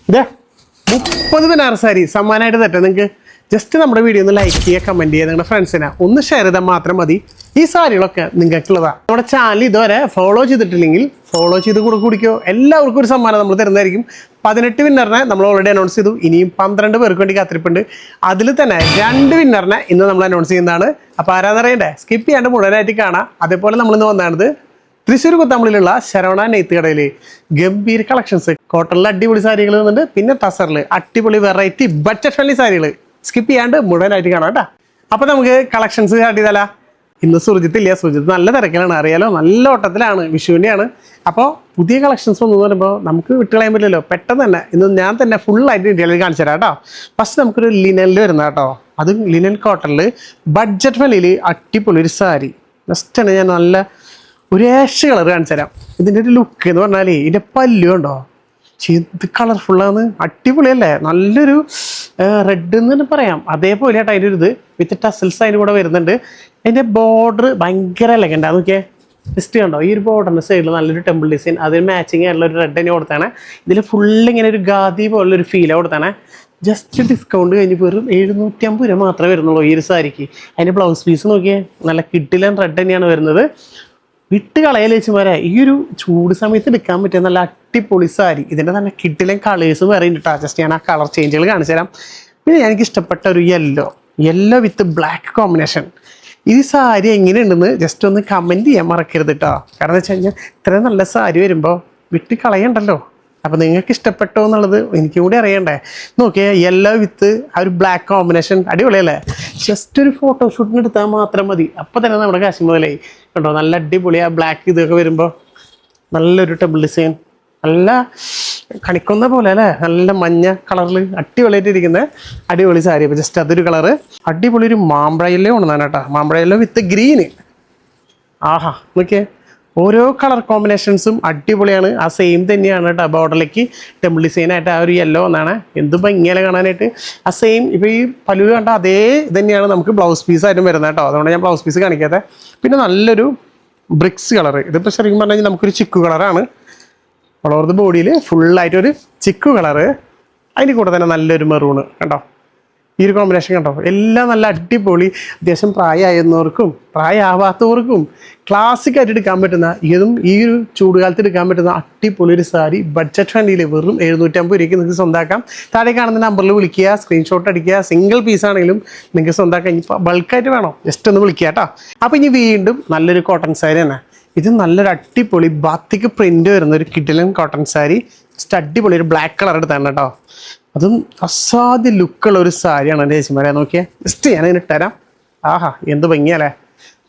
ഇതേ 30 ബനാറസ് സാരി സമ്മാനമായിട്ട് തട്ടെ നിങ്ങൾക്ക്. ജസ്റ്റ് നമ്മുടെ വീഡിയോ ഒന്ന് ലൈക്ക് ചെയ്യുക, കമൻറ്റ് ചെയ്യുക, നിങ്ങളുടെ ഫ്രണ്ട്സിനെ ഒന്ന് ഷെയർ ചെയ്താൽ മാത്രം മതി. ഈ സാരികളൊക്കെ നിങ്ങൾക്കുള്ളതാണ്. നമ്മുടെ ചാനൽ ഇതുവരെ ഫോളോ ചെയ്തിട്ടില്ലെങ്കിൽ ഫോളോ ചെയ്ത് കൂടെ കുടിക്കോ. എല്ലാവർക്കും ഒരു സമ്മാനം നമ്മൾ തരുന്നതായിരിക്കും. 18 വിന്നറിനെ നമ്മൾ ഓൾറെഡി അനൗൺസ് ചെയ്തു. ഇനിയും 12 പേർക്ക് വേണ്ടി കാത്തിരിപ്പുണ്ട്. അതിൽ തന്നെ 2 വിന്നറിനെ ഇന്ന് നമ്മൾ അനൗൺസ് ചെയ്യുന്നതാണ്. അപ്പോൾ ആരാധനറിയണ്ടേ, സ്കിപ്പ് ചെയ്യാണ്ട് മുഴുവനായിട്ട് കാണാം. അതേപോലെ നമ്മളിന്ന് വന്നാണത് തൃശ്ശൂർ കുത്താമ്പളിലുള്ള ശരവണ നെയ്ത്ത് കടയിൽ ഗംഭീര കളക്ഷൻസ്. കോട്ടണിൽ അടിപൊളി സാരികൾ വന്നിട്ടുണ്ട്. പിന്നെ ടസറിൽ അടിപൊളി വെറൈറ്റി ബഡ്ജറ്റ് ഫ്രണ്ട്ലി സാരികൾ. സ്കിപ്പ് ചെയ്യാണ്ട് മുഴുവനായിട്ട് കാണാം കേട്ടോ. അപ്പോൾ നമുക്ക് കളക്ഷൻസ് സ്റ്റാർട്ട് ചെയ്താലോ. ഇന്ന് സുർജിത്ത് ഇല്ല, സുർജിത്ത് നല്ല തിരക്കിലാണ്, അറിയാലോ, നല്ല ഓട്ടത്തിലാണ്, വിഷുവിൻ്റെയാണ്. അപ്പോൾ പുതിയ കളക്ഷൻസ് വന്നു പറയുമ്പോൾ നമുക്ക് വിട്ടുകളയാൻ പറ്റില്ലല്ലോ. പെട്ടെന്ന് തന്നെ ഇന്ന് ഞാൻ തന്നെ ഫുള്ളായിട്ട് ഡീറ്റെയിൽ കാണിച്ചു തരാം കേട്ടോ. ഫസ്റ്റ് നമുക്കൊരു ലിനനിൽ വരുന്ന കേട്ടോ, അതും ലിനൻ കോട്ടണിൽ ബഡ്ജറ്റ് ഫ്രണ്ട്ലിയിൽ അടിപൊളി ഒരു സാരി. ജസ്റ്റ് ഞാൻ നല്ല ഒരു ആഷ് കളർ കാണിച്ചു തരാം. ഇതിൻ്റെ ഒരു ലുക്ക് എന്ന് പറഞ്ഞാൽ ഇതിൻ്റെ പല്ലു ഉണ്ടോ, ഇത് കളർഫുള്ളാണ്, അടിപൊളിയല്ലേ. നല്ലൊരു റെഡ് എന്ന് തന്നെ പറയാം. അതേപോലെ ആയിട്ട് അതിൻ്റെ ഒരു ഇത് വിത്ത് ടസൽസ് അതിൻ്റെ കൂടെ വരുന്നുണ്ട്. അതിൻ്റെ ബോർഡർ ഭയങ്കര എലഗൻ്റ്. നോക്കിയേ, ജസ്റ്റ് കണ്ടോ ഈ ഒരു ബോർഡറിൻ്റെ സൈഡിൽ നല്ലൊരു ടെമ്പിൾ ഡിസൈൻ, അതിന് മാച്ചിങ് ആയിട്ടുള്ള ഒരു റെഡ് തന്നെ കൊടുത്താണ്. ഇതിൽ ഫുള്ള് ഇങ്ങനെ ഒരു ഗാദി പോലുള്ളൊരു ഫീലാണ് കൊടുത്താണ്. ജസ്റ്റ് ഡിസ്കൗണ്ട് കഴിഞ്ഞ് വെറും 750 രൂപ മാത്രമേ വരുന്നുള്ളൂ ഈ ഒരു സാരിക്ക്. അതിൻ്റെ ബ്ലൗസ് പീസ് നോക്കിയേ, നല്ല കിഡിലൻ റെഡ് തന്നെയാണ് വരുന്നത്. വിട്ട് കളയൽ വെച്ചുമാരെ ഈ ഒരു ചൂട് സമയത്ത് എടുക്കാൻ പറ്റിയ നല്ല അടിപൊളി സാരി. ഇതിൻ്റെ നല്ല കിഡിലൻ കളേഴ്സ് പറയുന്നുണ്ട് കേട്ടോ. ജസ്റ്റ് ഞാൻ ആ കളർ ചേഞ്ചുകൾ കാണിച്ചു തരാം. പിന്നെ എനിക്ക് ഇഷ്ടപ്പെട്ട ഒരു യെല്ലോ വിത്ത് ബ്ലാക്ക് കോമ്പിനേഷൻ. ഈ സാരി എങ്ങനെയുണ്ടെന്ന് ജസ്റ്റ് ഒന്ന് കമൻറ്റ് ചെയ്യാൻ മറക്കരുത് കേട്ടോ. കാരണം എന്ന് വെച്ച് കഴിഞ്ഞാൽ ഇത്രയും നല്ല സാരി വരുമ്പോൾ വിട്ട് കളയണ്ടല്ലോ. അപ്പോൾ നിങ്ങൾക്ക് ഇഷ്ടപ്പെട്ടോ എന്നുള്ളത് എനിക്കും കൂടി അറിയണ്ടേ. നോക്കിയേ, യെല്ലോ വിത്ത് ആ ഒരു ബ്ലാക്ക് കോമ്പിനേഷൻ അടിപൊളിയല്ലേ. ജസ്റ്റ് ഒരു ഫോട്ടോഷൂട്ടിന് എടുത്താൽ മാത്രം മതി, അപ്പോൾ തന്നെ നമ്മുടെ കാശ് മുതലായി കണ്ടോ. നല്ല അടിപൊളി ആ ബ്ലാക്ക് ഇതൊക്കെ വരുമ്പോൾ നല്ലൊരു ടെമ്പിൾ ഡിസൈൻ, നല്ല കണിക്കൊന്ന പോലെ അല്ലേ, നല്ല മഞ്ഞ കളറിൽ അടിപൊളിയായിട്ട് ഇരിക്കുന്ന അടിപൊളി സാരി. അപ്പോൾ ജസ്റ്റ് അതൊരു കളറ്. അടിപൊളി ഒരു മാമ്പഴയിലോ കൊണ്ടുവന്നാണ് കേട്ടോ, മാമ്പഴയിലോ വിത്ത് ഗ്രീന്. ആഹാ നോക്കിയേ, ഓരോ കളർ കോമ്പിനേഷൻസും അടിപൊളിയാണ്. ആ സെയിം തന്നെയാണ് കേട്ടോ, ബോർഡറിലേക്ക് ടെമ്പിൾ ഡിസൈനായിട്ട് ആ ഒരു യെല്ലോ ഒന്നാണ്. എന്ത് ഭംഗിയാലെ കാണാനായിട്ട്. ആ സെയിം ഇപ്പോൾ ഈ പല്ലു കണ്ട അതേ തന്നെയാണ് നമുക്ക് ബ്ലൗസ് പീസായിട്ടും വരുന്നത് കേട്ടോ. അതുകൊണ്ട് ഞാൻ ബ്ലൗസ് പീസ് കാണിക്കാതെ. പിന്നെ നല്ലൊരു ബ്രിക്സ് കളർ. ഇതിപ്പോൾ ശരിക്കും പറഞ്ഞു കഴിഞ്ഞാൽ നമുക്കൊരു ചിക്കു കളറാണ്. ഓൾ ഓവർ ദ ബോഡിയിൽ ഫുള്ളായിട്ടൊരു ചിക്കു കളറ്, അതിൻ്റെ കൂടെ തന്നെ നല്ലൊരു മെറൂണ് കണ്ടോ. ഈ ഒരു കോമ്പിനേഷൻ കണ്ടോ, എല്ലാം നല്ല അടിപൊളി. അത്യാവശ്യം പ്രായമായിരുന്നവർക്കും പ്രായമാവാത്തവർക്കും ക്ലാസിക്കായിട്ട് എടുക്കാൻ പറ്റുന്ന, ഇതും ഈ ഒരു ചൂടുകാലത്ത് എടുക്കാൻ പറ്റുന്ന അടിപൊളി ഒരു സാരി. ബഡ്ജറ്റ് ഫ്രണ്ട്ലിയിൽ വെറും 750 രൂപയ്ക്ക് നിങ്ങൾക്ക് സ്വന്തമാക്കാം. താഴെ കാണുന്ന നമ്പറിൽ വിളിക്കുക, സ്ക്രീൻഷോട്ട് അടിക്കുക. സിംഗിൾ പീസാണെങ്കിലും നിങ്ങൾക്ക് സ്വന്തമാക്കാം. ഇനിയിപ്പോൾ ബൾക്കായിട്ട് വേണോ ജസ്റ്റ് ഒന്ന് വിളിക്കുക കേട്ടോ. അപ്പോൾ ഇനി വീണ്ടും നല്ലൊരു കോട്ടൺ സാരി തന്നെ. ഇത് നല്ലൊരു അടിപൊളി ബാത്തിക്ക് പ്രിൻ്റ് വരുന്ന ഒരു കിഡിലൻ കോട്ടൺ സാരി. ജസ്റ്റ് അടിപൊളി ഒരു ബ്ലാക്ക് കളർ എടുത്താണ് കേട്ടോ. അതും അസാധ്യ ലുക്കുള്ള ഒരു സാരിയാണ് എൻ്റെ ചേച്ചിമാരെ. നോക്കിയാൽ ജസ്റ്റ് ഞാനതിന് ഇട്ടുതരാം. ആഹാ എന്ത് ഭംഗിയല്ലേ.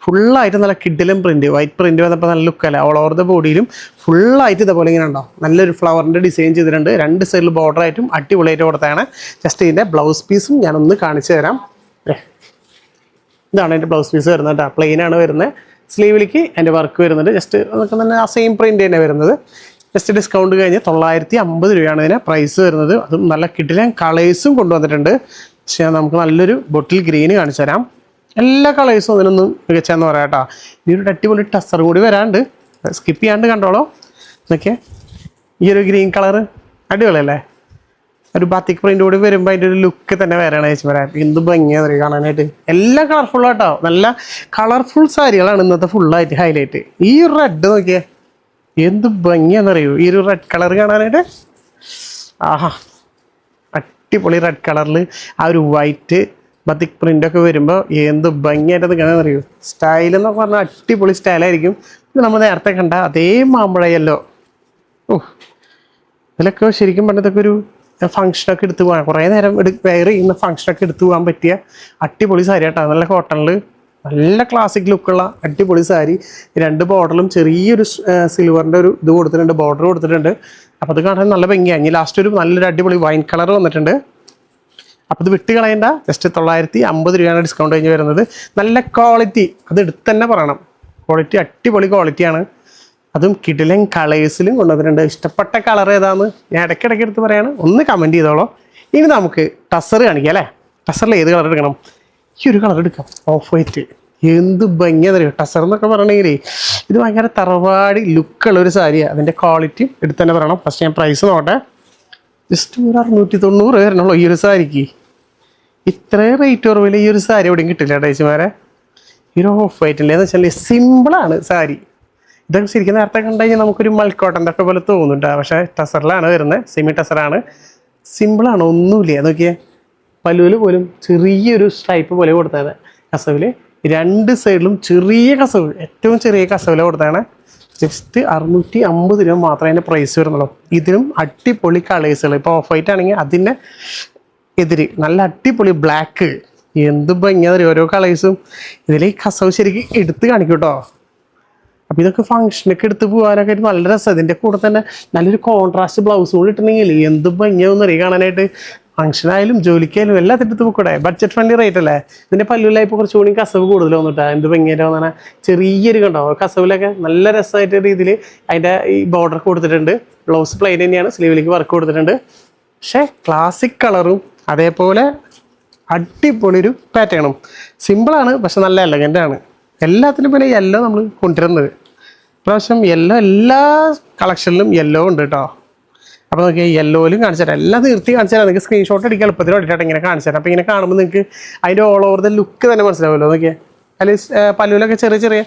ഫുള്ളായിട്ട് നല്ല കിഡിലും പ്രിൻറ്റ്, വൈറ്റ് പ്രിൻറ്റ് വന്നപ്പോൾ നല്ല ലുക്കല്ലേ. ഓൾ ഓവർ ദ ബോഡിയിലും ഫുള്ളായിട്ട് ഇതേപോലെ ഇങ്ങനെ ഉണ്ടോ, നല്ലൊരു ഫ്ലവറിൻ്റെ ഡിസൈൻ ചെയ്തിട്ടുണ്ട്. 2 സൈഡിൽ ബോർഡറായിട്ടും അടിപൊളിയായിട്ട് കൊടുത്താണ്. ജസ്റ്റ് ഇതിൻ്റെ ബ്ലൗസ് പീസും ഞാനൊന്ന് കാണിച്ചു തരാം. ഇതാണ് എൻ്റെ ബ്ലൗസ് പീസ് വരുന്നത് കേട്ടോ. പ്ലെയിനാണ് വരുന്നത്. സ്ലീവിലേക്ക് എൻ്റെ വർക്ക് വരുന്നുണ്ട്. ജസ്റ്റ് അതൊക്കെ തന്നെ ആ സെയിം പ്രിൻ്റ് തന്നെ വരുന്നത്. ജസ്റ്റ് ഡിസ്കൗണ്ട് കഴിഞ്ഞ് 950 രൂപയാണ് ഇതിന് പ്രൈസ് വരുന്നത്. അതും നല്ല കിഡിലൻ കളേഴ്സും കൊണ്ടുവന്നിട്ടുണ്ട്. പക്ഷേ നമുക്ക് നല്ലൊരു ബോട്ടിൽ ഗ്രീന് കാണിച്ചു തരാം. എല്ലാ കളേഴ്സും അതിനൊന്നും മികച്ചെന്ന് പറയാം കേട്ടോ. ഈ ഒരു അടിപൊളി ടസർ കൂടി വരാണ്ട്, സ്കിപ്പ് ചെയ്യാണ്ട് കണ്ടോളൂ. എന്നൊക്കെ ഈ ഒരു ഗ്രീൻ കളറ് അടിപൊളിയല്ലേ. ഒരു ബാത്തിക് പ്രിൻ്റ് കൂടി വരുമ്പോൾ അതിൻ്റെ ഒരു ലുക്ക് തന്നെ വേറെയാണ് ചേച്ചി പറയാം. എന്ത് ഭംഗിയാണ് കാണാനായിട്ട്. എല്ലാം കളർഫുള്ളാട്ടോ, നല്ല കളർഫുൾ സാരികളാണ് ഇന്നത്തെ ഫുള്ളായിട്ട് ഹൈലൈറ്റ്. ഈ റെഡ് നോക്കിയേ, എന്ത് ഭംഗിയാണെന്നറിയൂ ഈ ഒരു റെഡ് കളർ കാണാനായിട്ട്. ആഹാ അടിപൊളി റെഡ് കളറിൽ ആ ഒരു വൈറ്റ് ബത്തിക് പ്രിൻ്റൊക്കെ വരുമ്പോൾ എന്ത് ഭംഗിയായിട്ടത് കാണാനറിയൂ. സ്റ്റൈലെന്നൊക്കെ പറഞ്ഞാൽ അടിപൊളി സ്റ്റൈലായിരിക്കും. ഇത് നമ്മൾ നേരത്തെ കണ്ട അതേ മാമ്പഴയല്ലോ. ഇതിലൊക്കെ ശരിക്കും പറഞ്ഞതൊക്കെ ഒരു ഫംഗ്ഷനൊക്കെ എടുത്തു പോകാൻ, കുറേ നേരം വെയർ ചെയ്യുന്ന ഫംഗ്ഷനൊക്കെ എടുത്തു പോകാൻ പറ്റിയ അടിപൊളി സാരി കേട്ടോ. നല്ല കോട്ടണിൽ നല്ല ക്ലാസിക് ലുക്കുള്ള അടിപൊളി സാരി. 2 ബോർഡറിലും ചെറിയൊരു സിൽവറിൻ്റെ ഒരു ഇത് കൊടുത്തിട്ടുണ്ട്, ബോർഡർ കൊടുത്തിട്ടുണ്ട്. അപ്പോൾ അത് കാണാൻ നല്ല ഭംഗിയാണ്. ഇനി ലാസ്റ്റ് ഒരു നല്ലൊരു അടിപൊളി വൈൻ കളർ വന്നിട്ടുണ്ട്. അപ്പോൾ ഇത് വിട്ട് കളയേണ്ട. ജസ്റ്റ് 950 രൂപയാണ് ഡിസ്കൗണ്ട് കഴിഞ്ഞ് വരുന്നത്. നല്ല ക്വാളിറ്റി, അത് എടുത്ത് തന്നെ പറയണം. ക്വാളിറ്റി അടിപൊളി ക്വാളിറ്റിയാണ്. അതും കിഡിലൻ കളേഴ്സിലും കൊണ്ടുവന്നിട്ടുണ്ട്. ഇഷ്ടപ്പെട്ട കളർ ഏതാണെന്ന് ഞാൻ ഇടയ്ക്കിടയ്ക്ക് എടുത്ത് പറയാണ്, ഒന്ന് കമൻറ്റ് ചെയ്തോളൂ. ഇനി നമുക്ക് ടസർ കാണിക്കാം അല്ലേ. ടസറിൽ ഏത് കളർ എടുക്കണം? ഈ ഒരു കളർ എടുക്കാം, ഓഫ് വൈറ്റ്. എന്ത് ഭംഗിയാണെന്നറിയോ ടസർ എന്നൊക്കെ പറയണമെങ്കിൽ. ഇത് ഭയങ്കര തറവാടി ലുക്കുള്ള ഒരു സാരിയാണ്. അതിൻ്റെ ക്വാളിറ്റി എടുത്ത് തന്നെ പറയണം. ഫസ്റ്റ് ഞാൻ പ്രൈസ് നോട്ടെ. ജസ്റ്റ് ഒരു 690 വരണുള്ളൂ ഈ ഒരു സാരിക്ക്. ഇത്രയും റേറ്റ് കുറവില്ല ഈ ഒരു സാരി എവിടെയും കിട്ടില്ല ചേച്ചിമാരെ. ഈ ഒരു ഓഫ് വൈറ്റില്ലേ എന്ന് വെച്ചാൽ സിമ്പിളാണ് സാരി. ഇതൊക്കെ ശരിക്കും നേരത്തെ കണ്ടു കഴിഞ്ഞാൽ നമുക്കൊരു മൽക്കോട്ടൻ്റെ ഒക്കെ പോലെ തോന്നുന്നുണ്ട്. പക്ഷേ ടസറിലാണ് വരുന്നത്, സെമി ടസറാണ്. സിമ്പിളാണ്, ഒന്നുമില്ല. നോക്കിയേ, പല്ലുവിൽ പോലും ചെറിയൊരു സ്ട്രൈപ്പ് പോലെ കൊടുത്താണ് കസവിൽ. 2 സൈഡിലും ചെറിയ കസവ്, ഏറ്റവും ചെറിയ കസവില കൊടുത്താണ്. ജസ്റ്റ് 650 രൂപ മാത്രമേ അതിൻ്റെ പ്രൈസ് വരുന്നുള്ളൂ. ഇതിനും അടിപൊളി കളേഴ്സുകൾ. ഇപ്പോൾ ഓഫ് വൈറ്റ് ആണെങ്കിൽ അതിൻ്റെ എതിര് നല്ല അടിപൊളി ബ്ലാക്ക്. എന്ത് ഭംഗിയാ ഓരോ കളേഴ്സും. ഇതിൽ ഈ കസവ് ശരിക്കും എടുത്ത് കാണിക്കും കേട്ടോ. അപ്പോൾ ഇതൊക്കെ ഫംഗ്ഷനൊക്കെ എടുത്ത് പോകാനൊക്കെ ആയിട്ട് നല്ല രസം. ഇതിൻ്റെ കൂടെ തന്നെ നല്ലൊരു കോൺട്രാസ്റ്റ് ബ്ലൗസ് കൂടി ഇട്ടുണ്ടെങ്കിൽ എന്ത് ഭംഗിയാവും അറിയാം കാണാനായിട്ട്. ഫംഗ്ഷനായാലും ജോലിക്കായാലും എല്ലാത്തിൻ്റെ അടുത്ത് പോയിക്കൂടെ. ബഡ്ജറ്റ് ഫ്രണ്ട്ലി റേറ്റ് അല്ലേ. ഇതിൻ്റെ പല്ലുവിലായിപ്പോൾ കുറച്ചുകൂടി കസവ് കൂടുതൽ വന്നിട്ടാ. എന്ത് ഭംഗിയായിട്ട് വന്നാണ്. ചെറിയൊരു കണ്ടോ കസവിലൊക്കെ നല്ല രസമായിട്ട് രീതിയിൽ അതിൻ്റെ ഈ ബോർഡർ കൊടുത്തിട്ടുണ്ട്. ബ്ലൗസ് പ്ലെയിൻ തന്നെയാണ്, സ്ലീവിലേക്ക് വർക്ക് കൊടുത്തിട്ടുണ്ട്. പക്ഷേ ക്ലാസിക് കളറും അതേപോലെ അടിപൊളി ഒരു പാറ്റേണും. സിമ്പിളാണ് പക്ഷെ നല്ല എലഗൻ്റ് ആണ്. എല്ലാത്തിനും പിന്നെ യെല്ലോ നമ്മൾ കൊണ്ടുവരുന്നത്. പ്രാവശ്യം യെല്ലോ എല്ലാ കളക്ഷനിലും യെല്ലോ ഉണ്ട് കേട്ടോ. അപ്പോൾ നോക്കി യെല്ലോയിലും കാണിച്ചു തരാം. എല്ലാം തീർത്തി കാണിച്ചു തരാം. നിങ്ങൾക്ക് സ്ക്രീൻഷോട്ട് അടിക്കാൻ എളുപ്പത്തിൽ വേണ്ടിയിട്ടാണ് ഇങ്ങനെ കാണിച്ചു തരാം. അപ്പോൾ ഇങ്ങനെ കാണുമ്പോൾ നിങ്ങൾക്ക് അതിൻ്റെ ഓൾ ഓവർ ദ ലുക്ക് തന്നെ മനസ്സിലാവുമല്ലോ. നോക്കിയാൽ അതിൽ പല്ലുവിലൊക്കെ ചെറിയ ചെറിയ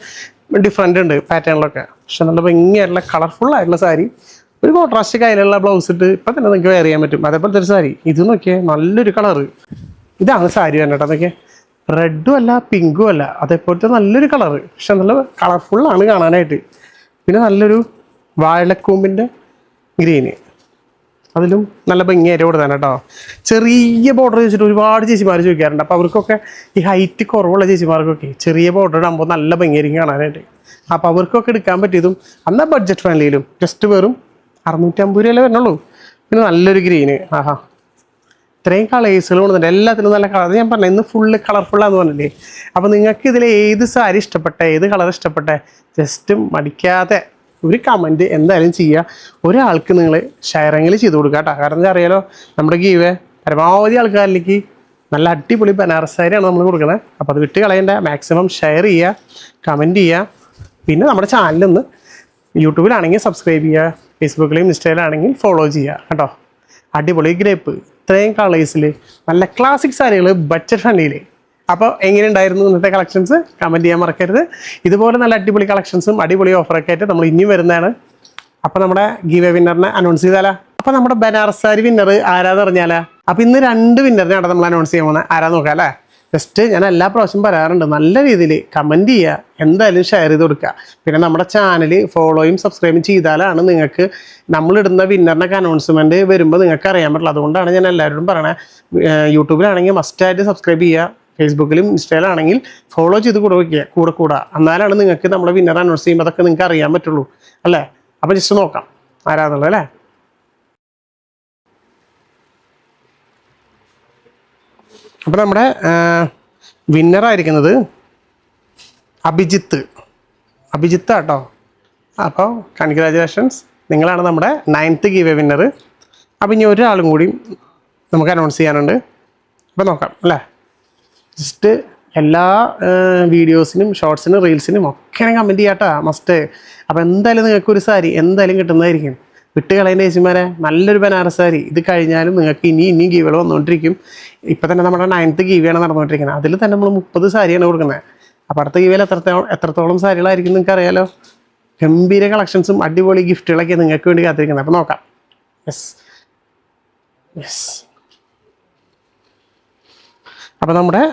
ഡിഫറൻറ്റ് ഉണ്ട് പാറ്റേണിലൊക്കെ. പക്ഷെ നല്ല ഭംഗിയായിട്ടുള്ള കളർഫുള്ളായിട്ടുള്ള സാരി. ഒരു കോൺട്രാസ്റ്റ് കയ്യിലുള്ള ബ്ലൗസ് ഇട്ട് ഇപ്പം തന്നെ നിങ്ങൾക്ക് വെയർ ചെയ്യാൻ പറ്റും. അതേപോലത്തെ ഒരു സാരി. ഇത് നോക്കിയാൽ നല്ലൊരു കളറ്. ഇതാണ് സാരി തന്നെ കേട്ടോ. നോക്കിയാൽ റെഡും അല്ല പിങ്കും അല്ല, അതേപോലത്തെ നല്ലൊരു കളറ്. പക്ഷെ നല്ല കളർഫുള്ളാണ് കാണാനായിട്ട്. പിന്നെ നല്ലൊരു വാഴക്കൂമ്പിൻ്റെ ഗ്രീന്, അതിലും നല്ല ഭംഗിയായിട്ട് കൊടുത്താണ് കേട്ടോ. ചെറിയ ബോർഡർ വെച്ചിട്ട് ഒരുപാട് ചേച്ചിമാർ ചോദിക്കാറുണ്ട്. അപ്പോൾ അവർക്കൊക്കെ ഈ ഹൈറ്റ് കുറവുള്ള ചേച്ചിമാർക്കൊക്കെ ചെറിയ ബോർഡർ ഇടാകുമ്പോൾ നല്ല ഭംഗിയായിരിക്കും കാണാനായിട്ട്. അപ്പോൾ അവർക്കൊക്കെ എടുക്കാൻ പറ്റിയതും എന്നാൽ ബഡ്ജറ്റ് ഫ്രണ്ട്ലിയിലും ജസ്റ്റ് വെറും 650 രൂപയല്ലേ വരുന്നുള്ളൂ. പിന്നെ നല്ലൊരു ഗ്രീന്. ആഹാ, ഇത്രയും കളേഴ്സുകൾ കൊണ്ടുവന്നിട്ട് എല്ലാത്തിനും നല്ല കളർ. ഞാൻ പറഞ്ഞത് ഇന്ന് ഫുള്ള് കളർഫുള്ളാന്ന് പറഞ്ഞില്ലേ. അപ്പോൾ നിങ്ങൾക്ക് ഇതിൽ ഏത് സാരി ഇഷ്ടപ്പെട്ടെ, ഏത് കളർ ഇഷ്ടപ്പെട്ടെ, ജസ്റ്റ് മടിക്കാതെ ഒരു കമൻറ്റ് എന്തായാലും ചെയ്യുക. ഒരാൾക്ക് നിങ്ങൾ ഷെയറിങ്ങിൽ ചെയ്ത് കൊടുക്കുക കേട്ടോ. കാരണം എന്താ അറിയാലോ, നമ്മുടെ ഗീവ് പരമാവധി ആൾക്കാരിലേക്ക് നല്ല അടിപൊളി ബനാറസ് സാരിയാണ് നമ്മൾ കൊടുക്കുന്നത്. അപ്പോൾ അത് വിട്ട് കളയേണ്ട. മാക്സിമം ഷെയർ ചെയ്യുക, കമൻറ്റ് ചെയ്യുക. പിന്നെ നമ്മുടെ ചാനലൊന്ന് യൂട്യൂബിലാണെങ്കിൽ സബ്സ്ക്രൈബ് ചെയ്യുക, ഫേസ്ബുക്കിലും ഇൻസ്റ്റയിലാണെങ്കിൽ ഫോളോ ചെയ്യുക കേട്ടോ. അടിപൊളി ഗ്രേപ്പ്, ഇത്രയും കളേഴ്സിൽ നല്ല ക്ലാസിക് സാരികൾ ബഡ്ജറ്റ് ഫ്രണ്ട്ലിയിൽ. അപ്പോൾ എങ്ങനെയുണ്ടായിരുന്നു ഇന്നത്തെ കളക്ഷൻസ് കമൻറ്റ് ചെയ്യാൻ മറക്കരുത്. ഇതുപോലെ നല്ല അടിപൊളി കളക്ഷൻസും അടിപൊളി ഓഫറൊക്കെ ആയിട്ട് നമ്മൾ ഇനിയും വരുന്നതാണ്. അപ്പോൾ നമ്മുടെ ഗീവ് വിന്നറിനെ അനൗൺസ് ചെയ്താലോ. അപ്പോൾ നമ്മുടെ ബനാറസ് സാരി വിന്നർ ആരാന്ന് പറഞ്ഞാലോ. അപ്പോൾ ഇന്ന് 2 വിന്നറിനെയാണ് നമ്മൾ അനൗൺസ് ചെയ്യാൻ പോകുന്നത്. ആരാന്ന് നോക്കാം അല്ലേ. ജസ്റ്റ് ഞാൻ എല്ലാ പ്രാവശ്യം പറയാറുണ്ട്, നല്ല രീതിയിൽ കമൻറ്റ് ചെയ്യുക, എന്തായാലും ഷെയർ ചെയ്ത് കൊടുക്കുക. പിന്നെ നമ്മുടെ ചാനൽ ഫോളോയും സബ്സ്ക്രൈബും ചെയ്താലാണ് നിങ്ങൾക്ക് നമ്മളിടുന്ന വിന്നറിനൊക്കെ അനൗൺസ്മെൻറ്റ് വരുമ്പോൾ നിങ്ങൾക്ക് അറിയാൻ പറ്റുള്ളൂ. അതുകൊണ്ടാണ് ഞാൻ എല്ലാവരോടും പറയണത്. യൂട്യൂബിലാണെങ്കിൽ മസ്റ്റായിട്ട് സബ്സ്ക്രൈബ് ചെയ്യുക, ഫേസ്ബുക്കിലും ഇൻസ്റ്റയിലാണെങ്കിൽ ഫോളോ ചെയ്ത് കൂടെ എന്നാലാണ് നിങ്ങൾക്ക് നമ്മുടെ വിന്നർ അനൗൺസ് ചെയ്യുമ്പോൾ അതൊക്കെ നിങ്ങൾക്ക് അറിയാൻ പറ്റുള്ളൂ അല്ലേ. അപ്പോൾ ജസ്റ്റ് നോക്കാം ആരാന്നുള്ളത് അല്ലേ. അപ്പോൾ നമ്മുടെ വിന്നറായിരിക്കുന്നത് അഭിജിത്ത് കേട്ടോ. അപ്പോൾ കൺഗ്രാജുലേഷൻസ്, നിങ്ങളാണ് നമ്മുടെ 9th ഗീവ് വിന്നർ. അപ്പോൾ ഇനി ഒരാളും കൂടി നമുക്ക് അനൗൺസ് ചെയ്യാനുണ്ട്. അപ്പോൾ നോക്കാം അല്ലേ. ജസ്റ്റ് എല്ലാ വീഡിയോസിനും ഷോർട്സിനും റീൽസിനും ഒക്കെ കമൻറ്റ് ചെയ്യാട്ടോ മസ്റ്റ്. അപ്പോൾ എന്തായാലും നിങ്ങൾക്കൊരു സാരി എന്തായാലും കിട്ടുന്നതായിരിക്കും. വിട്ട് കളയേണ്ട ചേച്ചിമാരെ, നല്ലൊരു ബനാറസ് സാരി. ഇത് കഴിഞ്ഞാലും നിങ്ങൾക്ക് ഇനിയും ഗീവുകൾ വന്നുകൊണ്ടിരിക്കും. ഇപ്പം തന്നെ നമ്മുടെ 9th ഗീവയാണ് നടന്നുകൊണ്ടിരിക്കുന്നത്. അതിൽ തന്നെ നമ്മൾ 30 സാരിയാണ് കൊടുക്കുന്നത്. അപ്പോൾ അടുത്ത ഗീവയിൽ എത്രത്തോളം സാരികളായിരിക്കും നിങ്ങൾക്ക് അറിയാലോ. ഗംഭീര കളക്ഷൻസും അടിപൊളി ഗിഫ്റ്റുകളൊക്കെ നിങ്ങൾക്ക് വേണ്ടി കാത്തിരിക്കുന്നത്. അപ്പോൾ നോക്കാം. യെസ് അപ്പോൾ നമ്മുടെ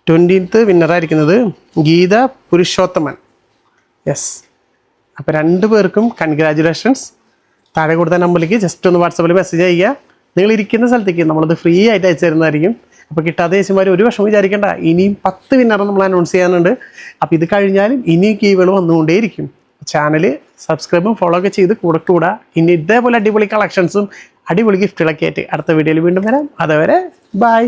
20th വിന്നറായിരിക്കുന്നത് ഗീത പുരുഷോത്തമൻ. യെസ്, അപ്പോൾ 2 പേർക്കും കൺഗ്രാജുലേഷൻസ്. താഴെ കൊടുത്ത നമ്പറിലേക്ക് ജസ്റ്റ് ഒന്ന് വാട്സപ്പിൽ മെസ്സേജ് ചെയ്യുക. നിങ്ങൾ ഇരിക്കുന്ന സ്ഥലത്തേക്ക് നമ്മളത് ഫ്രീ ആയിട്ട് അയച്ചു തരുന്നതായിരിക്കും. അപ്പോൾ കിട്ടാത്ത ചേച്ചിമാർ ഒരു വിഷമം വിചാരിക്കേണ്ട. ഇനിയും 10 വിന്നറും നമ്മൾ അനൗൺസ് ചെയ്യാനുണ്ട്. അപ്പോൾ ഇത് കഴിഞ്ഞാലും ഇനിയും കീവുകൾ വന്നുകൊണ്ടേയിരിക്കും. ചാനൽ സബ്സ്ക്രൈബും ഫോളോ ഒക്കെ ചെയ്ത് കൂടെ ഇനി ഇതേപോലെ അടിപൊളി കളക്ഷൻസും അടിപൊളി ഗിഫ്റ്റുകളൊക്കെ ആയിട്ട് അടുത്ത വീഡിയോയിൽ വീണ്ടും വരാം. അതുവരെ ബൈ.